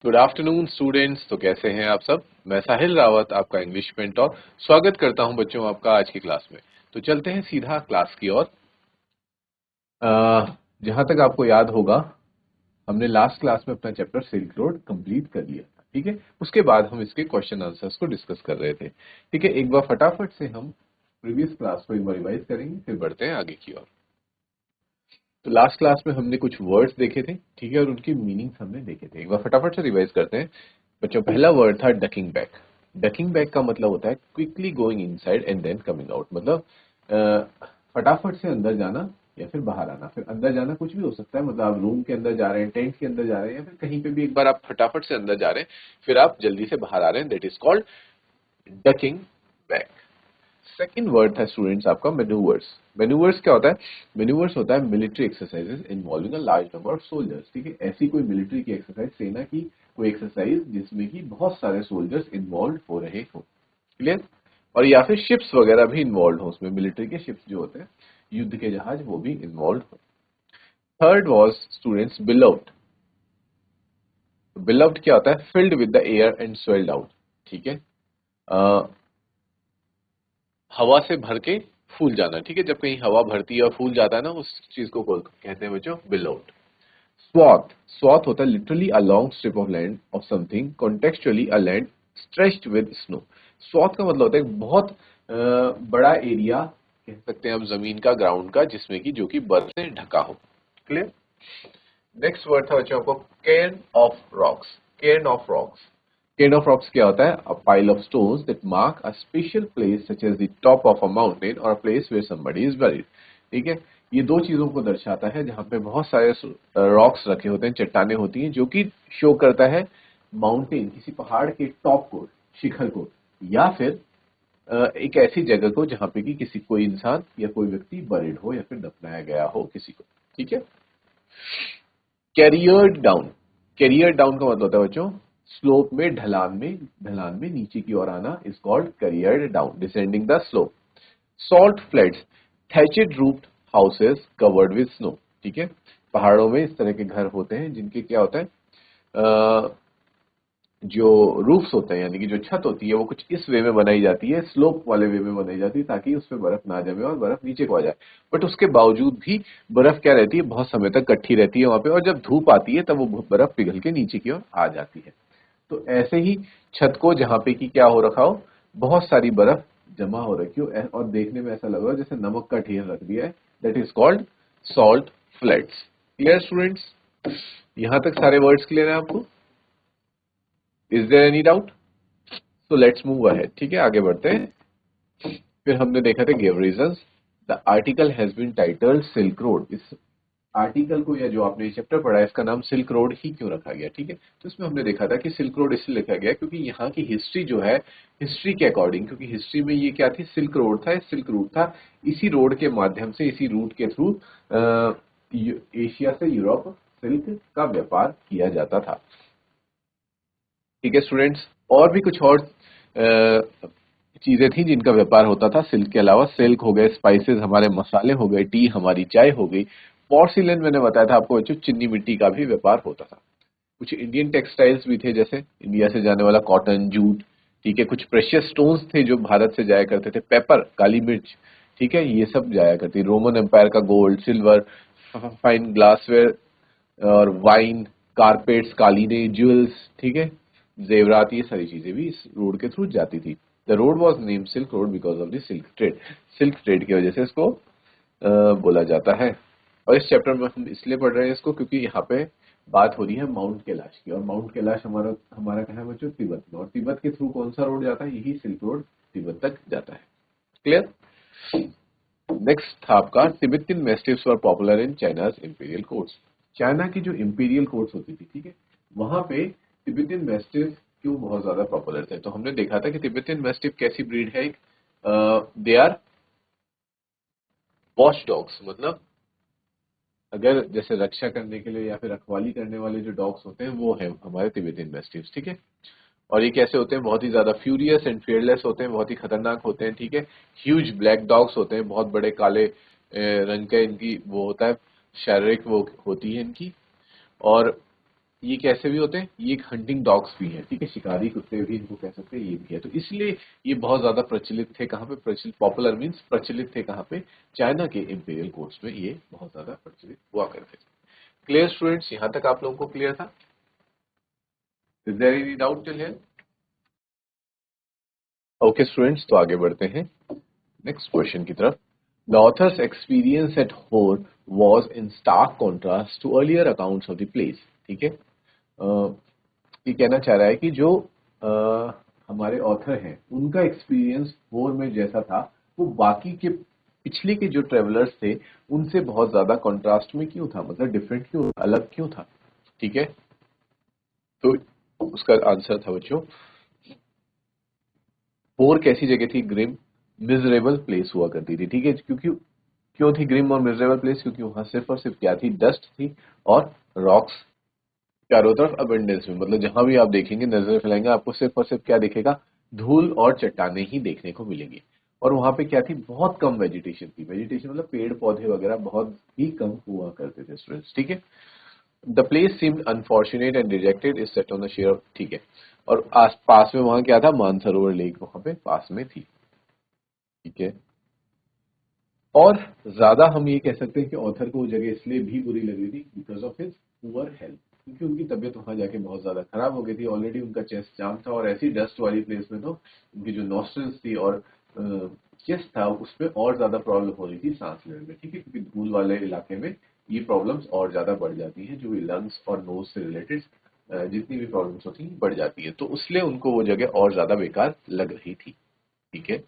Good afternoon students. तो कैसे हैं आप सब। मैं साहिल रावत, आपका इंग्लिश मेंटोर, स्वागत करता हूं बच्चों आपका आज की क्लास में। तो चलते हैं सीधा क्लास की ओर। जहां तक आपको याद होगा, हमने लास्ट क्लास में अपना चैप्टर सिल्क रोड कंप्लीट कर लिया था। ठीक है, उसके बाद हम इसके क्वेश्चन आंसर्स को डिस्कस कर रहे थे। ठीक है, एक बार फटाफट से हम प्रीवियस क्लास को एक बार रिवाइज करेंगे, फिर बढ़ते हैं आगे की ओर। तो लास्ट क्लास में हमने कुछ वर्ड्स देखे थे, ठीक है, और उनकी मीनिंग्स हमने देखे थे। एक बार फटाफट से रिवाइज करते हैं बच्चों। पहला वर्ड था डकिंग बैक। डकिंग बैक का मतलब होता है quickly going inside and then coming out. मतलब फटाफट से अंदर जाना या फिर बाहर आना। फिर अंदर जाना कुछ भी हो सकता है, मतलब आप रूम के अंदर जा रहे हैं, टेंट के अंदर जा रहे हैं, या फिर कहीं पे भी एक बार आप फटाफट से अंदर जा रहे हैं, फिर आप जल्दी से बाहर आ रहे हैं, that is called ducking back. Second word था स्टूडेंट्स आपका मैन्यूवर्स। मैन्यूवर्स क्या होता है? मैन्यूवर्स होता है military exercises involving a large number of soldiers. ठीक है, ऐसी कोई मिलिट्री की एक्सरसाइज, सेना की कोई एक्सरसाइज जिसमें कि बहुत सारे सोल्जर्स इन्वॉल्व हो रहे हो। क्लियर? और या फिर शिप्स वगैरह भी इन्वॉल्व हो उसमें, मिलिट्री के शिप्स जो होते हैं, युद्ध के जहाज, वो भी इन्वॉल्व हो। Third was students beloved. Beloved क्या होता है? Filled with the air and swelled out. ठीक है, हवा से भर के फूल जाना। ठीक है, जब कहीं हवा भरती है और फूल जाता है ना, उस चीज को कहते हैं बच्चों बिलोड। स्वॉथ। स्वॉथ होता है literally a long strip of land of something, contextually a land stretched with snow. Swath का मतलब होता है एक बहुत बड़ा एरिया, कह सकते हैं आप जमीन का, ग्राउंड का, जिसमें कि जो कि बर्फ से ढका हो। क्लियर? नेक्स्ट वर्ड था बच्चों को cairn of rocks. Cairn of rocks. Cairn of rocks क्या होता है? A pile of stones that mark a special place such as the top of a mountain और a place where somebody is buried. ठीक है, ये दो चीजों को दर्शाता है जहां पे बहुत सारे रॉक्स रखे होते हैं, चट्टाने होती हैं, जो कि शो करता है माउंटेन, किसी पहाड़ के टॉप को, शिखर को, या फिर एक ऐसी जगह को जहां पे कि किसी कोई इंसान या कोई व्यक्ति बरीड हो या फिर दफनाया गया हो किसी को। ठीक है। Career down. कैरियर डाउन का मतलब होता है बच्चों स्लोप में, ढलान में नीचे की ओर आना, is called career down, descending the slope. Salt floods. Thatched roofed houses covered with snow. ठीक है, पहाड़ों में इस तरह के घर होते हैं जिनके क्या होता है, जो रूफ्स होते हैं, यानी कि जो छत होती है, वो कुछ इस वे में बनाई जाती है, स्लोप वाले वे में बनाई जाती है, ताकि उस पर बर्फ ना जमे और बर्फ नीचे को आ जाए। बट उसके बावजूद भी बर्फ क्या रहती है, बहुत समय तक इकट्ठी रहती है वहां पे, और जब धूप आती है तब वो बर्फ पिघल के नीचे की ओर आ जाती है। तो ऐसे ही छत को, जहां पे कि क्या हो रखा हो, बहुत सारी बर्फ जमा हो रखी हो, और देखने में ऐसा लग रहा है जैसे नमक का ढेर रख दिया है, that is called salt floods. Clear students? यहां तक सारे वर्ड्स क्लियर है आपको? Is there any doubt? तो लेट्स मूव अहेड। ठीक है, आगे बढ़ते हैं। फिर हमने देखा था give reasons. The article has been titled Silk Road. इस आर्टिकल को, या जो आपने ये चैप्टर पढ़ा है, इसका नाम सिल्क रोड ही क्यों रखा गया? ठीक है, तो इसमें हमने देखा था कि सिल्क रोड इसलिए लिखा गया क्योंकि यहाँ की हिस्ट्री जो है, हिस्ट्री के अकॉर्डिंग, क्योंकि हिस्ट्री में ये क्या थी, सिल्क रोड था, सिल्क रूट था। इसी रोड के माध्यम से, इसी रूट के थ्रू एशिया से यूरोप सिल्क का व्यापार किया जाता था। ठीक है स्टूडेंट्स, और भी कुछ और चीजें थी जिनका व्यापार होता था सिल्क के अलावा। सिल्क हो गए, स्पाइसेस, हमारे मसाले हो गए, टी, हमारी चाय हो गई, पोर्सिलेन, मैंने बताया था आपको बच्चों, चीनी मिट्टी का भी व्यापार होता था। कुछ इंडियन टेक्सटाइल्स भी थे, जैसे इंडिया से जाने वाला कॉटन, जूट। ठीक है, कुछ प्रेशियस स्टोन्स थे जो भारत से जाया करते थे, पेपर, काली मिर्च। ठीक है, ये सब जाया करती। रोमन एम्पायर का गोल्ड, सिल्वर, फाइन ग्लासवेयर और वाइन, कारपेट्स, कालीने, ज्वेल्स, ठीक है, जेवरात, ये सारी चीजें भी इस रोड के थ्रू जाती थी। The road was name silk road because of the silk trade. Silk trade की वजह से इसको बोला जाता है। और इस चैप्टर में हम इसलिए पढ़ रहे हैं इसको क्योंकि यहाँ पे बात हो रही है माउंट कैलाश की, और माउंट कैलाश हमारा हमारा कहाँ है बच्चों? तिब्बत में। और तिब्बत के थ्रू कौन सा रोड जाता है? यही सिल्क रोड तिब्बत तक जाता है। क्लियर? नेक्स्ट था आपका Tibetan mastiffs were popular in China's imperial courts. China की जो इंपीरियल कोर्ट्स होती थी, ठीक है, वहां पे तिब्बतियन मैस्टिफ क्यों बहुत ज्यादा पॉपुलर थे? तो हमने देखा था कि तिब्बतियन मैस्टिफ कैसी ब्रीड है? They are watch dogs. मतलब अगर जैसे रक्षा करने के लिए या फिर रखवाली करने वाले जो डॉग्स होते हैं, वो है हमारे तिब्बतियन मैस्टिफ्स। ठीक है, और ये कैसे होते हैं? बहुत ही ज्यादा फ्यूरियस एंड फियरलेस होते हैं, बहुत ही खतरनाक होते हैं। ठीक है, ह्यूज ब्लैक डॉग्स होते हैं, बहुत बड़े काले रंग का इनकी वो होता है, शारीरिक वो होती है इनकी। और ये कैसे भी होते हैं, ये एक हंटिंग डॉग्स भी हैं, ठीक है, शिकारी कुत्ते भी इनको कह सकते हैं, ये भी है। तो इसलिए ये बहुत ज्यादा प्रचलित थे, कहाँ पे प्रचलित, पॉपुलर मीन्स प्रचलित थे कहाँ पे, चाइना के इंपीरियल कोर्ट्स में ये बहुत ज्यादा प्रचलित हुआ करते थे। क्लियर स्टूडेंट्स, यहाँ तक आप लोगों को क्लियर था? Is there any doubt till here? Okay students, तो आगे बढ़ते हैं नेक्स्ट क्वेश्चन की तरफ। The author's experience at Hor was in stark contrast to earlier accounts of the place. ठीक है, ये कहना चाह रहा है कि जो हमारे ऑथर हैं उनका एक्सपीरियंस होर में जैसा था वो बाकी के पिछले के जो ट्रेवलर्स थे उनसे बहुत ज्यादा कॉन्ट्रास्ट में क्यों था, मतलब डिफरेंट क्यों, अलग क्यों था। ठीक है, तो उसका आंसर था बच्चों, होर कैसी जगह थी, ग्रिम मिजरेबल प्लेस हुआ करती थी। ठीक है, क्योंकि क्यों थी ग्रिम और मिजरेबल प्लेस, क्योंकि वहां सिर्फ और सिर्फ क्या थी, डस्ट थी और रॉक्स चारों तरफ अबेंडेंस में, मतलब जहां भी आप देखेंगे नजर फैलाएंगे आपको सिर्फ और सिर्फ क्या दिखेगा, धूल और चट्टाने ही देखने को मिलेंगी। और वहां पे क्या थी, बहुत कम वेजिटेशन थी, वेजिटेशन मतलब पेड़ पौधे वगैरह बहुत ही कम हुआ करते थे स्टूडेंट्स। ठीक है, the place seemed unfortunate and rejected is set on the share. ठीक है, और आस पास में वहां क्या था, मानसरोवर लेक वहां पे पास में थी। ठीक है, और ज्यादा हम ये कह सकते हैं कि ऑथर को वो जगह इसलिए भी बुरी लग रही थी because of his poor health, क्योंकि उनकी तबीयत वहां जाके बहुत ज्यादा खराब हो गई थी, ऑलरेडी उनका चेस्ट जाम था और ऐसी डस्ट वाली प्लेस में तो उनकी जो नॉस्ट्रल्स थी और चेस्ट था उसमें और ज्यादा प्रॉब्लम हो रही थी सांस लेने में। ठीक है, क्योंकि धूल वाले इलाके में ये प्रॉब्लम्स और ज्यादा बढ़ जाती हैं, जो भी लंग्स और नोज से रिलेटेड जितनी भी प्रॉब्लम्स होती हैं बढ़ जाती है, तो इसलिए उनको वो जगह और ज्यादा बेकार लग रही थी। ठीक है,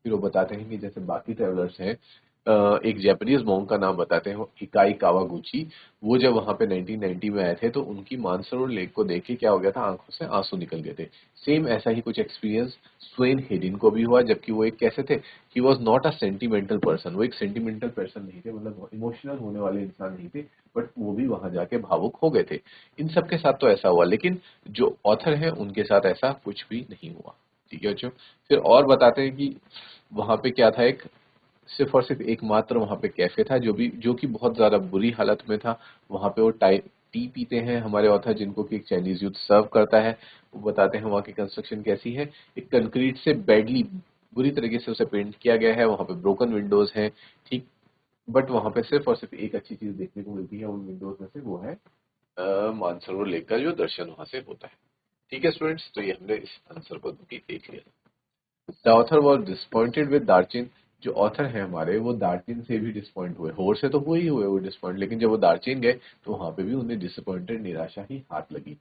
फिर वो बताते हैं कि जैसे बाकी ट्रेवलर्स हैं, एक जापानीज मॉन्क का नाम बताते हैं, इकाई कावागुची। वो जब वहां पे 1990 में आए थे तो उनकी मानसरोवर लेक को देख के क्या हो गया था, आंखों से आंसू निकल गए थे। सेम ऐसा ही कुछ एक्सपीरियंस स्वेन हेडिन को भी हुआ, जबकि वो एक कैसे थे, he was not a sentimental person, वो एक सेंटिमेंटल पर्सन नहीं थे, मतलब इमोशनल होने वाले इंसान नहीं थे, बट वो भी वहां जाके भावुक हो गए थे। इन सबके साथ तो ऐसा हुआ, लेकिन जो ऑथर है उनके साथ ऐसा कुछ भी नहीं हुआ। ठीक है बच्चों, फिर और बताते हैं कि वहां पे क्या था, एक सिर्फ और सिर्फ एकमात्र वहां पे कैफे था जो कि बहुत ज्यादा बुरी हालत में था। वहां पे वो टी पीते हैं हमारे ऑथर, जिनको कि एक चाइनीज यूथ सर्व करता है। वो बताते हैं वहां की कंस्ट्रक्शन कैसी है, एक कंक्रीट से बैडली बुरी तरीके से उसे पेंट किया गया है, वहां पे ब्रोकन विंडोज हैं। ठीक, बट वहां पे सिर्फ और सिर्फ एक अच्छी चीज देखने को मिलती है उन विंडोज में से, वो है मानसरोवर लेक का जो दर्शन वहां से होता है। ठीक है स्टूडेंट्स, तो ये हमने इस आंसर को देख लिया। The author was disappointed with Darchen. जो ऑथर है हमारे वो दार्जिन से भी डिसअपॉइंट हुए, होर से तो हुए ही हुए वो डिसअपॉइंट, लेकिन जब वो दार्जिन गए तो वहां पे भी उन्हें डिसअपॉइंटेड, निराशा ही हाथ लगी।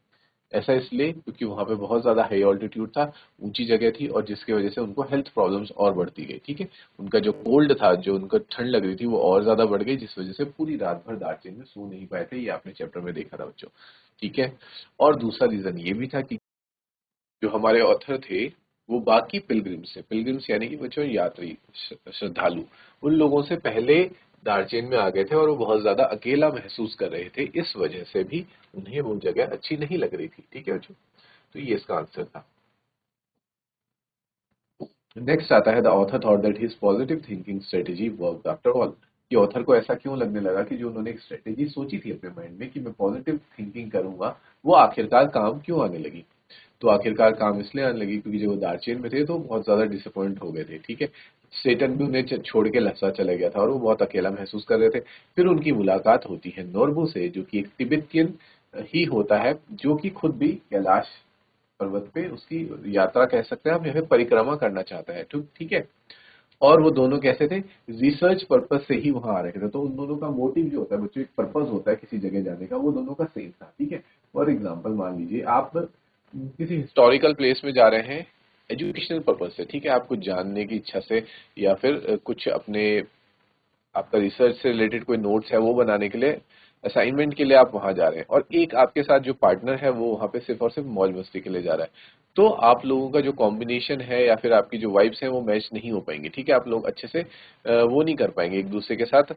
ऐसा इसलिए क्योंकि वहां पे बहुत ज्यादा हाई ऑल्टीट्यूड था, ऊंची जगह थी, और जिसकी वजह से उनको हेल्थ प्रॉब्लम्स और बढ़ती गई। ठीक है, उनका जो कोल्ड था, जो उनको ठंड लग रही थी, वो और ज्यादा बढ़ गई, जिस वजह से पूरी रात भर दार्जिन में सो नहीं पाए थे, ये आपने चैप्टर में देखा था बच्चों। ठीक है, और दूसरा रीजन ये भी था कि जो हमारे ऑथर थे वो बाकी पिलग्रिम्स से, पिलग्रिम्स यानी कि बच्चों यात्री, श्रद्धालु, उन लोगों से पहले दार्जिलिंग में आ गए थे और वो बहुत ज्यादा अकेला महसूस कर रहे थे, इस वजह से भी उन्हें वो जगह अच्छी नहीं लग रही थी। ठीक है बच्चों, तो ये इसका आंसर था। नेक्स्ट आता है, the author thought that his positive thinking strategy worked after all. कि ऑथर को ऐसा क्यों लगने लगा कि जो उन्होंने एक स्ट्रेटेजी सोची थी अपने माइंड में कि मैं पॉजिटिव थिंकिंग करूंगा, वो आखिरकार काम क्यों आने लगी। तो आखिरकार काम इसलिए आने लगी क्योंकि जब वो दार्जिलिंग में थे तो बहुत ज्यादा डिसअपॉइंट हो गए थे। ठीक है, सेटन भी उन्हें छोड़ के लसा चला गया था और वो बहुत अकेला महसूस कर रहे थे। फिर उनकी मुलाकात होती है नोरबू से, जो कि एक तिब्बतियन ही होता है, जो कि खुद भी कैलाश पर्वत पे उसकी यात्रा कह सकते हैं हम, या फिर परिक्रमा करना चाहता है। ठीक ठीक है, और वो दोनों कैसे थे, रिसर्च पर्पस से ही वहां आ रहे थे, तो उन दोनों का मोटिव जो होता है बच्चों, एक पर्पस होता है किसी जगह जाने का, वो दोनों का सेम था। ठीक है, फॉर एग्जाम्पल मान लीजिए आप किसी हिस्टोरिकल प्लेस में जा रहे हैं एजुकेशनल पर्पस से, ठीक है, आप कुछ जानने की इच्छा से, या फिर कुछ अपने, आपका रिसर्च से रिलेटेड कोई नोट्स है वो बनाने के लिए, असाइनमेंट के लिए आप वहां जा रहे हैं, और एक आपके साथ जो पार्टनर है वो वहां पे सिर्फ और सिर्फ मौज मस्ती के लिए जा रहा है, तो आप लोगों का जो कॉम्बिनेशन है या फिर आपकी जो वाइब्स हैं वो मैच नहीं हो पाएंगे। ठीक है, आप लोग अच्छे से वो नहीं कर पाएंगे एक दूसरे के साथ,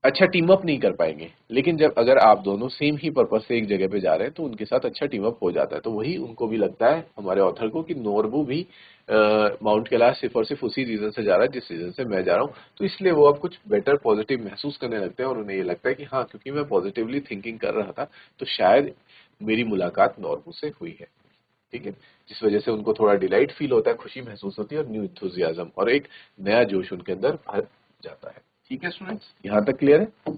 अच्छा टीम अप नहीं कर पाएंगे, लेकिन जब अगर आप दोनों सेम ही पर्पस से एक जगह पे जा रहे हैं तो उनके साथ अच्छा टीम अप हो जाता है। तो वही उनको भी लगता है, हमारे ऑथर को, कि नोरबू भी माउंट कैलाश सिर्फ और सिर्फ उसी रीजन से जा रहा है जिस रीजन से मैं जा रहा हूँ। तो इसलिए वो अब कुछ बेटर पॉजिटिव महसूस करने लगते हैं और उन्हें ये लगता है कि हाँ, क्योंकि मैं पॉजिटिवली थिंकिंग कर रहा था तो शायद मेरी मुलाकात नोरबू से हुई है। ठीक है, जिस वजह से उनको थोड़ा डिलाइट फील होता है, खुशी महसूस होती है और न्यू इंथुजियाज्म और एक नया जोश उनके अंदर भर जाता है। ठीक है स्टूडेंट्स, यहाँ तक क्लियर है?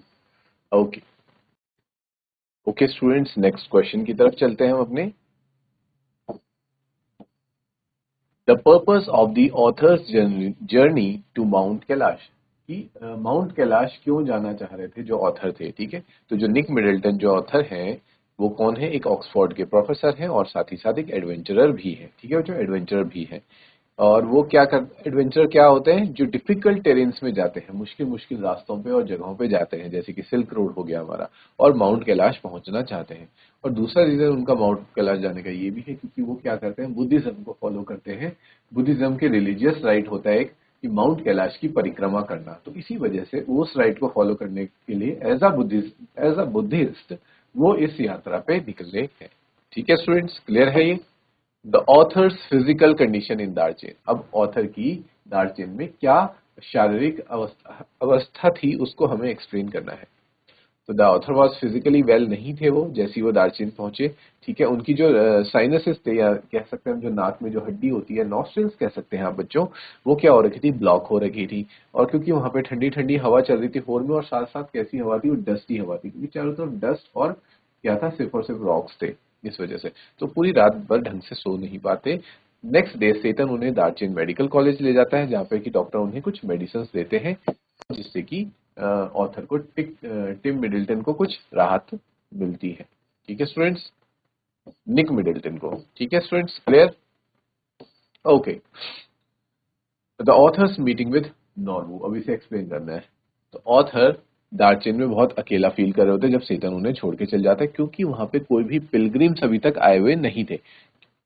Okay. Okay students, next question की तरफ चलते हैं हम अपने। The purpose of the author's journey to Mount Kailash, कि माउंट कैलाश क्यों जाना चाह रहे थे जो ऑथर थे। ठीक है, तो जो निक मिडल्टन जो ऑथर हैं वो कौन है? एक ऑक्सफोर्ड के प्रोफेसर हैं और साथ ही साथ एक एडवेंचरर भी है। ठीक है, जो एडवेंचरर भी है। और वो क्या कर एडवेंचर क्या होते हैं? जो डिफिकल्ट टेरेन्स में जाते हैं, मुश्किल मुश्किल रास्तों पे और जगहों पे जाते हैं, जैसे कि सिल्क रोड हो गया हमारा, और माउंट कैलाश पहुंचना चाहते हैं। और दूसरा रीजन उनका माउंट कैलाश जाने का ये भी है क्योंकि वो क्या करते हैं? बुद्धिज्म को फॉलो करते हैं। बुद्धिज्म के रिलीजियस राइट होता है एक, कि माउंट कैलाश की परिक्रमा करना। तो इसी वजह से उस राइट को फॉलो करने के लिए एज अ बुद्धिस्ट वो इस यात्रा पे निकले हैं। ठीक है स्टूडेंट्स, क्लियर है ये? The author's physical condition in Darchen, अब ऑथर की दार्जिन में क्या शारीरिक अवस्था थी उसको हमें एक्सप्लेन करना है। तो the author was physically well, नहीं थे वो जैसे ही वो दार्जिन पहुंचे। ठीक है, उनकी जो साइनसेस थे, या कह सकते हैं हम जो नाक में जो हड्डी होती है, नॉस्ट्रिल्स कह सकते हैं आप बच्चों, वो क्या हो रखी थी? ब्लॉक हो रखी थी। और क्योंकि वहां पे ठंडी ठंडी हवा चल रही थी होर में, और साथ साथ कैसी हवा थी? वो डस्टी हवा थी, क्योंकि चारों तरफ डस्ट और क्या था? सिर्फ और सिर्फ रॉक्स थे। इस वजह से तो पूरी रात भर ढंग से सो नहीं पाते। नेक्स्ट डे सेतन उन्हें दार्जिन मेडिकल कॉलेज ले जाता है, जहाँ पे कि डॉक्टर उन्हें कुछ मेडिसिन देते हैं जिससे कि ऑथर को टिम मिडिल्टन को कुछ राहत मिलती है। ठीक है स्टूडेंट्स, निक मिडिल्टन को। ठीक है students, clear? Okay. The author's meeting with Norbu, अब इसे एक्सप्लेन करना है। तो ऑथर दार्जिन में बहुत अकेला फील कर रहे होते जब सेतन उन्हें छोड़ के चल जाता है, क्योंकि वहां पे कोई भी पिलग्रिम्स अभी तक आए हुए नहीं थे।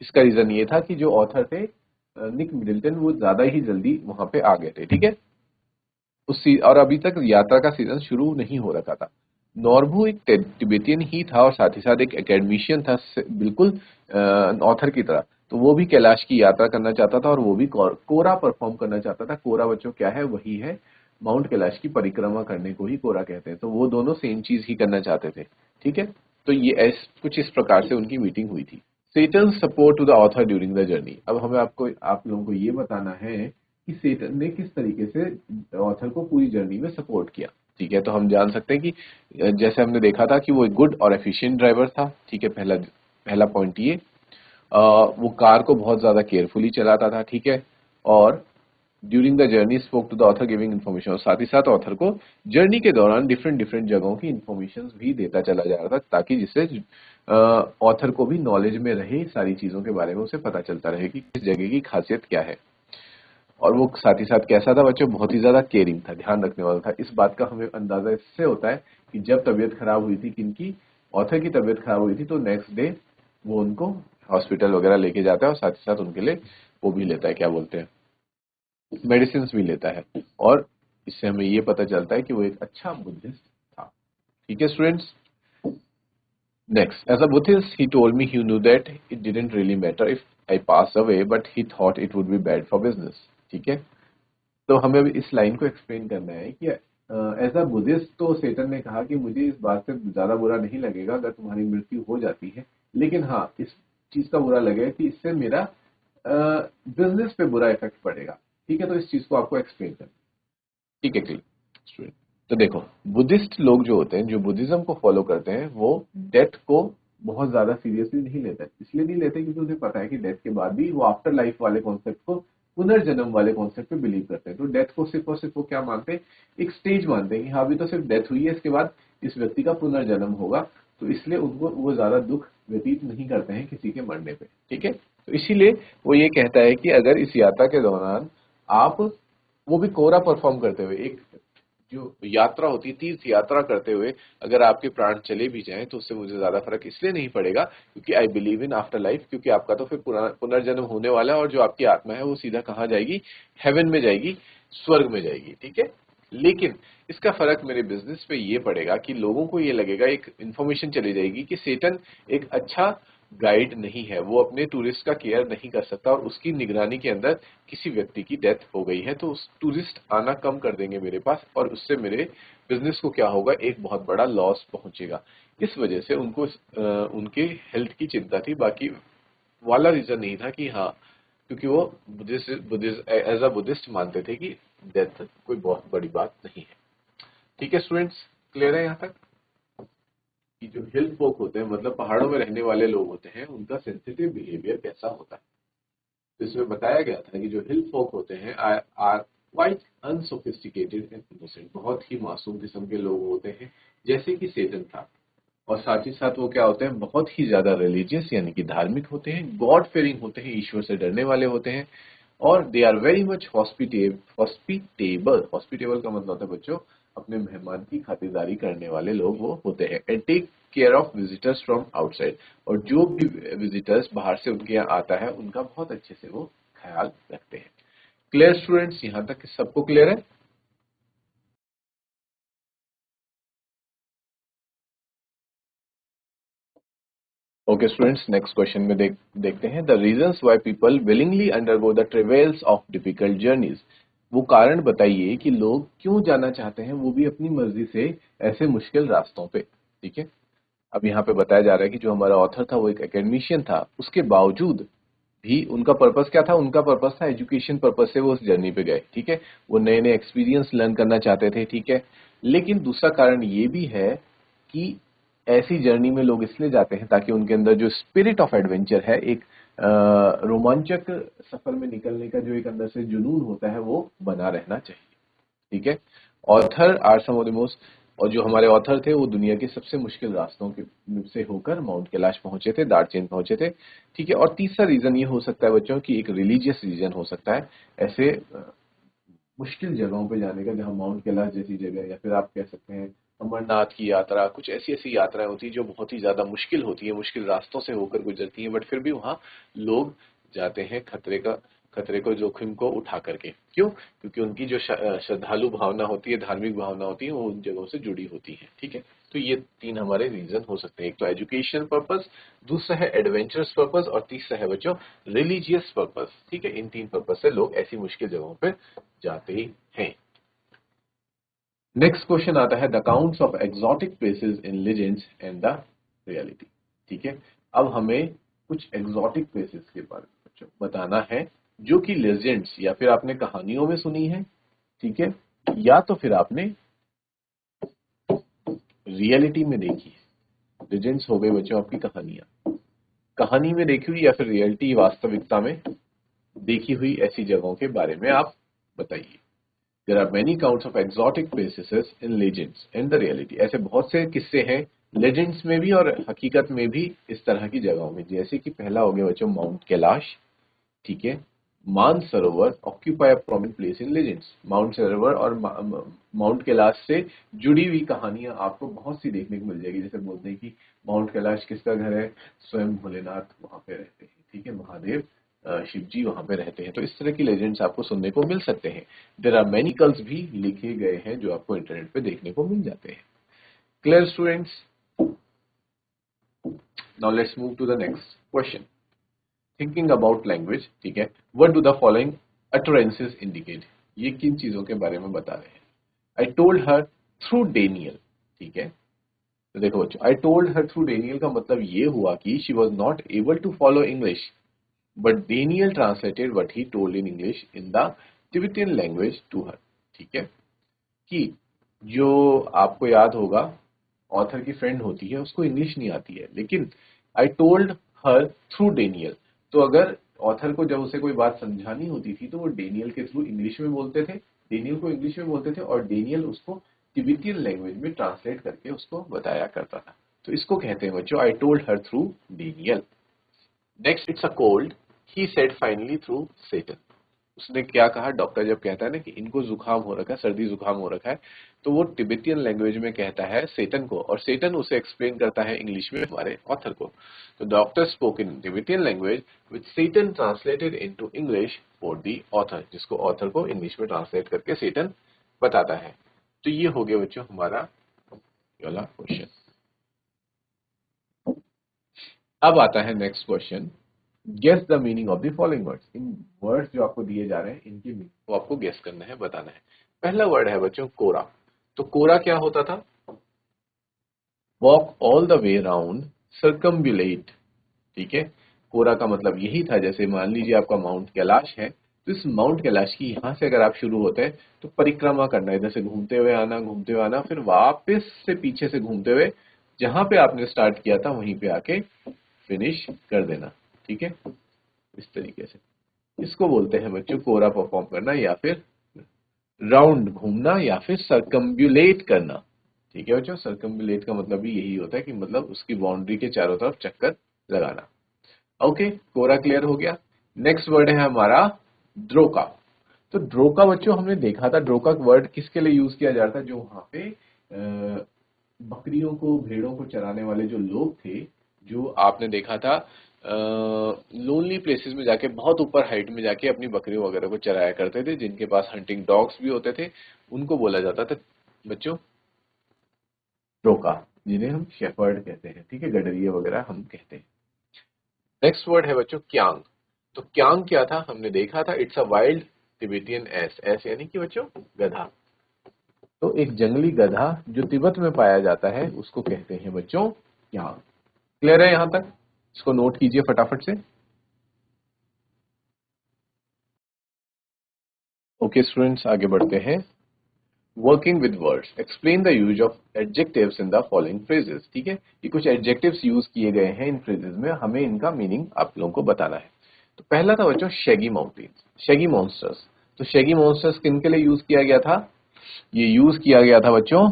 इसका रीजन ये था कि जो ऑथर थे निक मिडिल्टन, वो ज्यादा ही जल्दी वहां पे आ गए थे। ठीक है, और अभी तक यात्रा का सीजन शुरू नहीं हो रखा था। नॉर्बू एक तिब्बतियन ही था और साथ ही साथ एक एकेडमिशियन था, बिल्कुल ऑथर की तरह। तो वो भी कैलाश की यात्रा करना चाहता था और वो भी कोरा परफॉर्म करना चाहता था। कोरा बच्चों क्या है? वही है माउंट कैलाश की परिक्रमा करने को ही कोरा कहते हैं। तो वो दोनों सेम चीज ही करना चाहते थे। ठीक है, तो ये कुछ इस प्रकार से उनकी मीटिंग हुई थी। Tsetan support to the author during the journey, अब हमें आप लोगों को ये बताना है कि सेटन ने किस तरीके से ऑथर को पूरी जर्नी में सपोर्ट किया। ठीक है, तो हम जान सकते हैं कि जैसे हमने देखा था कि वो एक गुड और एफिशिएंट ड्राइवर था। ठीक है, पहला पहला पॉइंट ये। वो कार को बहुत ज्यादा केयरफुली चलाता था। ठीक है, और during the journey spoke to the author giving information, और साथ ही साथ ऑथर को जर्नी के दौरान डिफरेंट डिफरेंट जगहों की इन्फॉर्मेशन भी देता चला जा रहा था, ताकि जिससे ऑथर को भी नॉलेज में रहे, सारी चीजों के बारे में उसे पता चलता रहे कि किस जगह की खासियत क्या है। और वो साथ ही साथ कैसा था बच्चों? बहुत ही ज्यादा केयरिंग था, ध्यान रखने वाला था। इस बात का हमें अंदाजा इससे होता है कि जब तबीयत खराब हुई थी, किनकी? ऑथर की तबीयत खराब हुई थी, तो नेक्स्ट डे वो उनको हॉस्पिटल वगैरह लेके जाता है और साथ ही साथ उनके लिए वो भी लेता है, क्या बोलते हैं, मेडिसिन भी लेता है। और इससे हमें ये पता चलता है कि वो एक अच्छा बुद्धिस्ट था। ठीक है students, next, as a Buddhist he told me he knew that it didn't really matter if I pass away, but he thought it would be bad for business. ठीक है, तो हमें अभी इस लाइन को एक्सप्लेन करना है कि एज अ बुद्धिस्ट तो सेटन ने कहा कि मुझे इस बात से ज्यादा बुरा नहीं लगेगा अगर तुम्हारी मृत्यु हो जाती है, लेकिन हाँ, इस चीज का बुरा लगेगा कि इससे मेरा बिजनेस पे बुरा इफेक्ट पड़ेगा। ठीक है, तो इस चीज को आपको एक्सप्लेन करना है। ठीक है क्लियर? तो देखो, बुद्धिस्ट लोग जो होते हैं, जो बुद्धिज्म को फॉलो करते हैं, वो डेथ को बहुत ज्यादा सीरियसली नहीं लेते। इसलिए नहीं लेते क्योंकि उन्हें पता है कि डेथ के बाद भी वो आफ्टर लाइफ वाले कॉन्सेप्ट को, पुनर्जन्म वाले कॉन्सेप्ट पे बिलीव करते हैं। तो डेथ को सिर्फ और सिर्फ वो क्या मानते हैं? एक स्टेज मानते हैं कि हाँ, अभी तो सिर्फ डेथ हुई है, इसके बाद इस व्यक्ति का पुनर्जन्म होगा। तो इसलिए उनको वो ज्यादा दुख व्यतीत नहीं करते हैं किसी के मरने पे। ठीक है, तो इसीलिए वो ये कहता है कि अगर इस यात्रा के दौरान आप, वो भी कोरा परफॉर्म करते हुए, एक जो यात्रा होती है, तीर्थ यात्रा करते हुए अगर आपके प्राण चले भी जाएं तो उससे मुझे ज्यादा फर्क इसलिए नहीं पड़ेगा क्योंकि I believe in after life, क्योंकि आपका तो फिर पुनर्जन्म होने वाला है और जो आपकी आत्मा है वो सीधा कहाँ जाएगी? हेवन में जाएगी, स्वर्ग में जाएगी। ठीक है, लेकिन इसका फर्क मेरे बिजनेस पे ये पड़ेगा कि लोगों को ये लगेगा, एक इंफॉर्मेशन चली जाएगी कि सेटन एक अच्छा गाइड नहीं है, वो अपने टूरिस्ट का केयर नहीं कर सकता और उसकी निगरानी के अंदर किसी व्यक्ति की डेथ हो गई है, तो उस टूरिस्ट आना कम कर देंगे मेरे पास और उससे मेरे बिजनेस को क्या होगा, एक बहुत बड़ा लॉस पहुंचेगा। इस वजह से उनको उनके हेल्थ की चिंता थी, बाकी वाला रीजन नहीं था कि हाँ, क्योंकि वो बुद्धिस्ट एज अ बुद्धिस्ट मानते थे कि डेथ कोई बहुत बड़ी बात नहीं है। ठीक है स्टूडेंट्स, क्लियर है यहाँ तक कि जो हिल फोक होते हैं, मतलब पहाड़ों में रहने वाले लोग होते हैं, उनका सेंसिटिव बिहेवियर कैसा होता है। तो इसमें बताया गया था कि जो हिल फोक होते हैं are quite unsophisticated and innocent, बहुत ही मासूम किस्म के लोग होते हैं, जैसे कि सेटन था। और साथ ही साथ वो क्या होते हैं, बहुत ही ज्यादा रिलीजियस यानी कि धार्मिक होते हैं, गॉड फेयरिंग होते हैं, ईश्वर से डरने वाले होते हैं, और they are very much hospitable. Hospitable का मतलब होता है बच्चों, अपने मेहमान की खातिरदारी करने वाले लोग वो होते हैं। And take care of visitors from outside, और जो भी विजिटर्स बाहर से उनके यहाँ आता है उनका बहुत अच्छे से वो ख्याल रखते हैं। क्लियर स्टूडेंट्स, यहाँ तक सबको क्लियर है? ओके स्टूडेंट्स, नेक्स्ट क्वेश्चन में देखते हैं the reasons why people willingly undergo the travels of difficult journeys. वो कारण बताइए कि लोग क्यों जाना चाहते हैं, वो भी अपनी मर्जी से, ऐसे मुश्किल रास्तों पे। ठीक है, अब यहाँ पे बताया जा रहा है कि जो हमारा ऑथर था वो एक एकेडमिशियन था, उसके बावजूद भी उनका पर्पस क्या था, उनका पर्पस था एजुकेशन पर्पस से वो उस जर्नी पे गए। ठीक है, वो नए नए एक्सपीरियंस लर्न करना चाहते थे। ठीक है, लेकिन दूसरा कारण ये भी है कि ऐसी जर्नी में लोग इसलिए जाते हैं ताकि उनके अंदर जो स्पिरिट ऑफ एडवेंचर है, एक रोमांचक सफर में निकलने का जो एक अंदर से जुनून होता है, वो बना रहना चाहिए। ठीक है, author are some of the most, और जो हमारे ऑथर थे वो दुनिया के सबसे मुश्किल रास्तों के से होकर माउंट कैलाश पहुंचे थे, दार्जिलिंग पहुंचे थे। ठीक है, और तीसरा रीजन ये हो सकता है बच्चों की एक रिलीजियस रीजन हो सकता है, ऐसे मुश्किल जगहों पे जाने का, जहाँ माउंट कैलाश जैसी जगह, या फिर आप कह सकते हैं अमरनाथ की यात्रा, कुछ ऐसी ऐसी यात्राएं होती है जो बहुत ही ज्यादा मुश्किल होती है, मुश्किल रास्तों से होकर गुजरती हैं, बट फिर भी वहां लोग जाते हैं खतरे को, जोखिम को उठा करके। क्यों? क्योंकि उनकी जो श्रद्धालु भावना होती है, धार्मिक भावना होती है, वो उन जगहों से जुड़ी होती है। ठीक है, तो ये तीन हमारे रीजन हो सकते हैं, एक तो एजुकेशन पर्पस, दूसरा है एडवेंचरस पर्पस, और तीसरा है बच्चों रिलीजियस पर्पस। ठीक है, इन तीन पर्पस से लोग ऐसी मुश्किल जगहों पर जाते हैं। नेक्स्ट क्वेश्चन आता है the accounts of exotic places in legends and the reality. ठीक है, अब हमें कुछ एक्सोटिक प्लेसेस के बारे में बच्चों बताना है, जो कि लेजेंड्स या फिर आपने कहानियों में सुनी है। ठीक है, या तो फिर आपने रियलिटी में देखी है। लेजेंड्स हो गए बच्चों आपकी कहानियां, कहानी में देखी हुई या फिर रियलिटी वास्तविकता में देखी हुई ऐसी जगहों के बारे में आप बताइए। There are many accounts of exotic places in legends and the reality. ऐसे बहुत से किस्से हैं लेजेंड्स में भी और हकीकत में भी इस तरह की जगहों में। जैसे कि पहला हो गया बच्चों माउंट कैलाश। ठीक है, Mansarovar occupy a prominent place in legends. Mount सरोवर और माउंट कैलाश से जुड़ी हुई कहानियां आपको बहुत सी देखने को मिल जाएगी। जैसे बोलते हैं कि माउंट कैलाश किसका घर है, स्वयं भोलेनाथ वहां पे रहते हैं। ठीक है, महादेव शिव जी वहां पे रहते हैं। तो इस तरह की लेजेंड्स आपको सुनने को मिल सकते हैं। देयर आर मैनी कल्स भी लिखे गए हैं जो आपको इंटरनेट पे देखने को मिल जाते हैं। Clear students, now let's move to the next question. Thinking about language. ठीक है, what do the following utterances indicate. ये किन चीजों के बारे में बता रहे हैं। I told her through Daniel. ठीक है, तो देखो बच्चों, I told her through Daniel का मतलब ये हुआ कि she was not able to follow English, but Daniel translated what he told in English in the Tibetan language to her। ठीक है, कि जो आपको याद होगा ऑथर की फ्रेंड होती है, उसको इंग्लिश नहीं आती है, लेकिन आई टोल्ड हर थ्रू डेनियल, तो अगर ऑथर को जब उसे कोई बात समझानी होती थी तो वो डेनियल के थ्रू इंग्लिश में बोलते थे, डेनियल को इंग्लिश में बोलते थे, और डेनियल उसको तिब्बतियन लैंग्वेज में ट्रांसलेट करके उसको बताया करता था। तो इसको कहते हैं बच्चों I told her through Daniel. Next, it's a cold he said finally through Tsetan. उसने क्या कहा, डॉक्टर जब कहता है ना कि इनको जुकाम हो रखा है, सर्दी जुकाम हो रखा है, तो वो तिब्बतियन लैंग्वेज में कहता है सेटन को, और सेटन उसे एक्सप्लेन करता है इंग्लिश में हमारे ऑथर को। तो doctor spoke in Tibetan language which Tsetan translated into English for the author, जिसको ऑथर को इंग्लिश में ट्रांसलेट करके सेटन बताता है। तो ये हो गया बच्चों हमारा वाला क्वेश्चन। अब आता है next question, guess the meaning of the following words. इन वर्ड्स जो आपको दिए जा रहे हैं इनकी मीनिंग को आपको गेस करना है, बताना है। पहला वर्ड है बच्चों कोरा। तो कोरा क्या होता था? Walk all the way round, circumambulate. ठीक है, कोरा का मतलब यही था, जैसे मान लीजिए आपका माउंट कैलाश है, तो इस माउंट कैलाश की यहां से अगर आप शुरू होते हैं तो परिक्रमा करना, इधर से घूमते हुए आना, घूमते हुए आना, फिर वापस से पीछे से घूमते हुए जहां पे आपने स्टार्ट किया था वहीं पे आके फिनिश कर देना। ठीक है, इस तरीके से इसको बोलते हैं बच्चों कोरा परफॉर्म करना, या फिर राउंड घूमना, या फिर सर्कम्बुलेट करना। ठीक है बच्चों, सर्कम्बुलेट का मतलब भी यही होता है कि मतलब उसकी बाउंड्री के चारों तरफ चक्कर लगाना। ओके, कोरा क्लियर हो गया। नेक्स्ट वर्ड है हमारा ड्रोका। तो ड्रोका बच्चों हमने देखा था, ड्रोका वर्ड किसके लिए यूज किया जाता है? जो वहां पे बकरियों को, भेड़ों को चराने वाले जो लोग थे, जो आपने देखा था लोनली प्लेसेस में जाके, बहुत ऊपर हाइट में जाके अपनी बकरियों वगैरह को चराया करते थे, जिनके पास हंटिंग डॉग्स भी होते थे, उनको बोला जाता था बच्चों ड्रोका, जिन्हें हम शेफर्ड कहते हैं। ठीक है, गडरिये वगैरह हम कहते हैं। नेक्स्ट वर्ड है बच्चों क्यांग। तो क्यांग क्या था? हमने देखा था it's a wild Tibetan S. S यानी कि बच्चों गधा। तो एक जंगली गधा जो तिब्बत में पाया जाता है उसको कहते हैं बच्चों क्यांग। क्लियर है यहां तक? इसको नोट कीजिए फटाफट से। ओके स्टूडेंट्स, आगे बढ़ते हैं। Working with words, explain the use of adjectives in the following phrases. ठीक है, ये कुछ एडजेक्टिव्स यूज किए गए हैं इन फ्रेजेस में, हमें इनका मीनिंग आप लोगों को बताना है। तो पहला था बच्चों शैगी माउंटेन्स, शैगी मॉन्स्टर्स। तो शैगी मॉन्स्टर्स किन के लिए यूज किया गया था? ये यूज किया गया था बच्चों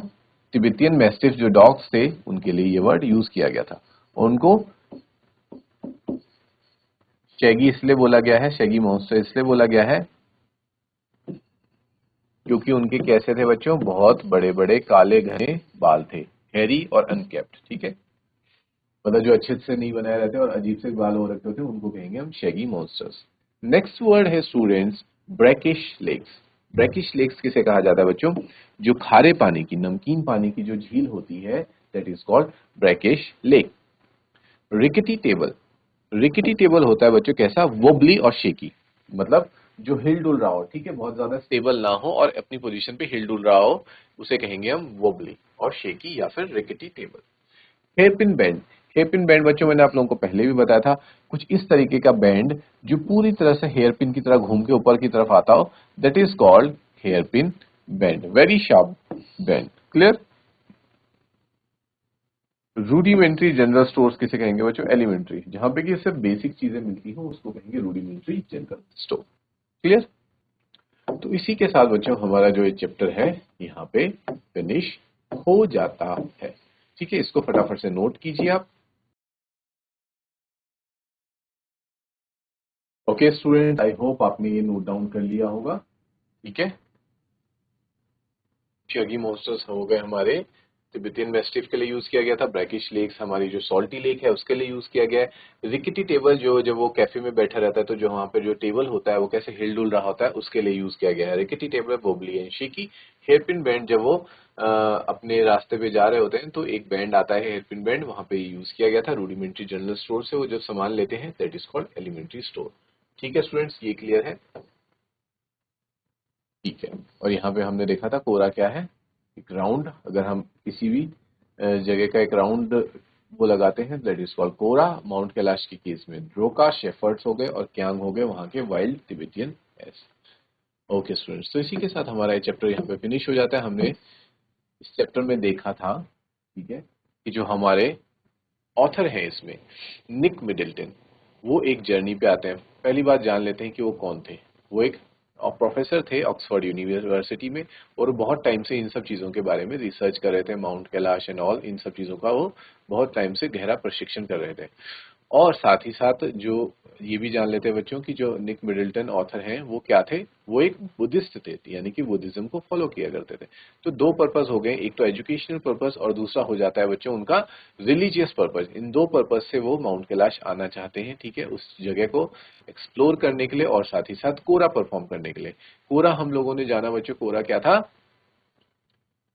तिब्बतियन मैस्टिफ जो डॉग्स थे उनके लिए ये वर्ड यूज किया गया था। उनको शैगी इसलिए बोला गया है, शैगी मॉन्स्टर इसलिए बोला गया है क्योंकि उनके कैसे थे बच्चों? बहुत बड़े बड़े काले घने बाल थे, हेरी और अनकेप्ट। ठीक है, मतलब जो अच्छे से नहीं बनाए रहते और अजीब से बाल हो रखे होते हैं उनको कहेंगे हम शैगी मॉन्स्टर्स। नेक्स्ट वर्ड है students brackish lakes. Brackish lakes किसे कहा जाता है बच्चों? जो खारे पानी की, नमकीन पानी की जो झील होती है, that is called brackish lake. Rickety table, rickety table होता है बच्चों कैसा? वोबली और शेकी, मतलब जो हिल डुल रहा हो। ठीक है, बहुत ज्यादा स्टेबल ना हो और अपनी पोजीशन पे हिल डुल रहा हो, उसे कहेंगे हम वोबली और शेकी या फिर rickety table. Hairpin bend, hairpin bend बच्चों मैंने आप लोगों को पहले भी बताया था, कुछ इस तरीके का बैंड जो पूरी तरह से हेयरपिन की तरह घूम के ऊपर की तरफ आता हो, that is called hairpin band, very sharp band. Clear? Rudimentary general stores किसे कहेंगे बच्चों? एलिमेंट्री, जहां पे कि सिर्फ बेसिक चीजें मिलती हो उसको कहेंगे रूडिमेंट्री जनरल स्टोर। क्लियर? तो इसी के साथ बच्चों हमारा जो ये चैप्टर है यहाँ पे फिनिश हो जाता है। ठीक है, इसको फटाफट से नोट कीजिए आप। ओके स्टूडेंट, आई होप आपने ये नोट डाउन कर लिया होगा। ठीक है, शगी मॉन्स्टर्स हो गए हमारे, तिब्बतियन मैस्टिफ के लिए यूज किया गया था। ब्रैकिश लेक्स हमारी जो सॉल्टी लेक है उसके लिए यूज किया गया है। रिकेटी टेबल जो जब वो कैफे में बैठा रहता है तो जो वहां पे जो टेबल होता है वो कैसे हिल डुल रहा होता है उसके लिए यूज किया गया है rickety table, wobbly and shaky. Hairpin bend जब वो अपने रास्ते पे जा रहे होते हैं तो एक बैंड आता है हेयरपिन बैंड, वहां पे यूज किया गया था। रूडिमेंट्री जनरल स्टोर से वो जब सामान लेते हैं that is called elementary store. ठीक है स्टूडेंट्स, ये क्लियर है? ठीक है, और यहाँ पे हमने देखा था कोरा क्या है? एक राउंड, अगर हम किसी भी जगह का एक राउंड वो लगाते हैं that is called kora. Mount Kailash के केस में ड्रोका, शेफर्ड्स हो गए और क्यांग हो गए वहां के wild Tibetan S. Okay students, तो इसी के साथ हमारा ये चैप्टर यहाँ पे फिनिश हो जाता है। हमने इस चैप्टर में देखा था, ठीक है, कि जो हमारे ऑथर है इसमें निक मिडिल्टन, वो एक जर्नी पे आते हैं। पहली बात जान लेते हैं कि वो कौन थे। वो एक प्रोफेसर थे ऑक्सफोर्ड यूनिवर्सिटी में, और बहुत टाइम से इन सब चीज़ों के बारे में रिसर्च कर रहे थे, माउंट कैलाश एंड ऑल, इन सब चीज़ों का वो बहुत टाइम से गहरा प्रशिक्षण कर रहे थे। और साथ ही साथ जो ये भी जान लेते हैं बच्चों कि जो निक मिडिल्टन ऑथर हैं वो क्या थे? वो एक बुद्धिस्ट थे, यानी कि बुद्धिज्म को फॉलो किया करते थे। तो दो पर्पस हो गए, एक तो एजुकेशनल पर्पस और दूसरा हो जाता है बच्चों उनका रिलीजियस पर्पस। इन दो पर्पस से वो माउंट कैलाश आना चाहते हैं, ठीक है, उस जगह को एक्सप्लोर करने के लिए और साथ ही साथ कोरा परफॉर्म करने के लिए। कोरा हम लोगों ने जाना बच्चों, कोरा क्या था?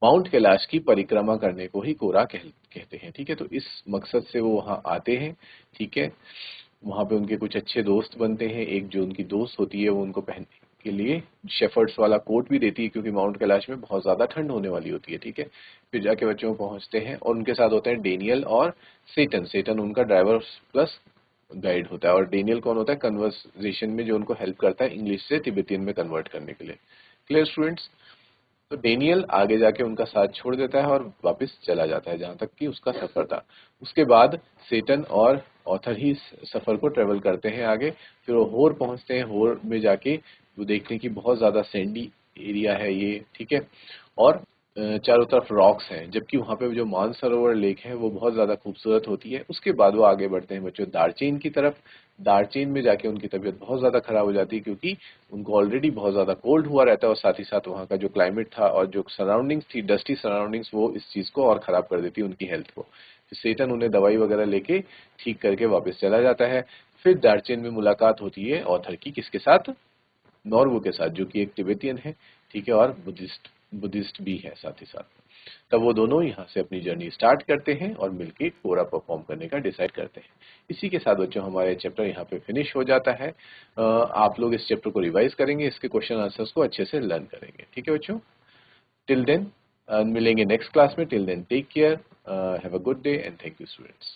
माउंट कैलाश की परिक्रमा करने को ही कोरा कहते हैं। ठीक है, तो इस मकसद से वो वहाँ आते हैं। ठीक है, वहाँ पे उनके कुछ अच्छे दोस्त बनते हैं। एक जो उनकी दोस्त होती है वो उनको पहनने के लिए शेफर्ड्स वाला कोट भी देती है, क्योंकि माउंट कैलाश में बहुत ज्यादा ठंड होने वाली होती है। ठीक है, फिर जाके बच्चों पहुंचते हैं और उनके साथ होते हैं डेनियल और सेटन। सेटन उनका ड्राइवर प्लस गाइड होता है। और डेनियल कौन होता है? कन्वर्सेशन में जो उनको हेल्प करता है इंग्लिश से तिब्बतियन में कन्वर्ट करने के लिए। Clear students? तो डेनियल आगे जाके उनका साथ छोड़ देता है और वापस चला जाता है जहां तक कि उसका सफर था। उसके बाद सेटन और ऑथर ही सफर को ट्रेवल करते हैं आगे। फिर वो होर पहुंचते हैं। होर में जाके वो देखते हैं कि बहुत ज्यादा सैंडी एरिया है ये। ठीक है, और चारों तरफ रॉक्स हैं, जबकि वहां पे जो मानसरोवर लेक है वो बहुत ज्यादा खूबसूरत होती है। उसके बाद वो आगे बढ़ते हैं बच्चों दार्जिलिंग की तरफ। दार्जिलिंग में जाके उनकी तबीयत बहुत ज्यादा खराब हो जाती है, क्योंकि उनको ऑलरेडी बहुत ज्यादा कोल्ड हुआ रहता है और साथ ही साथ वहाँ का जो क्लाइमेट था और जो सराउंडिंग्स थी, डस्टी सराउंडिंग्स, वो इस चीज को और खराब कर देती है उनकी हेल्थ को। तो सेटन उन्हें दवाई वगैरह लेके ठीक करके वापस चला जाता है। फिर दार्जिलिंग में मुलाकात होती है ऑथर की, किसके साथ? नॉर्वो के साथ, जो कि एक तिब्बतियन है। ठीक है, और बुद्धिस्ट बुद्धिस्ट भी है साथ ही साथ। तब वो दोनों यहाँ से अपनी जर्नी स्टार्ट करते हैं और मिलके कोरा परफॉर्म करने का डिसाइड करते हैं। इसी के साथ बच्चों हमारे चैप्टर यहाँ पे फिनिश हो जाता है। आप लोग इस चैप्टर को रिवाइज करेंगे, इसके क्वेश्चन आंसर्स को अच्छे से लर्न करेंगे। ठीक है बच्चों, टिल देन मिलेंगे नेक्स्ट क्लास में। Till then take care, have a good day and thank you students.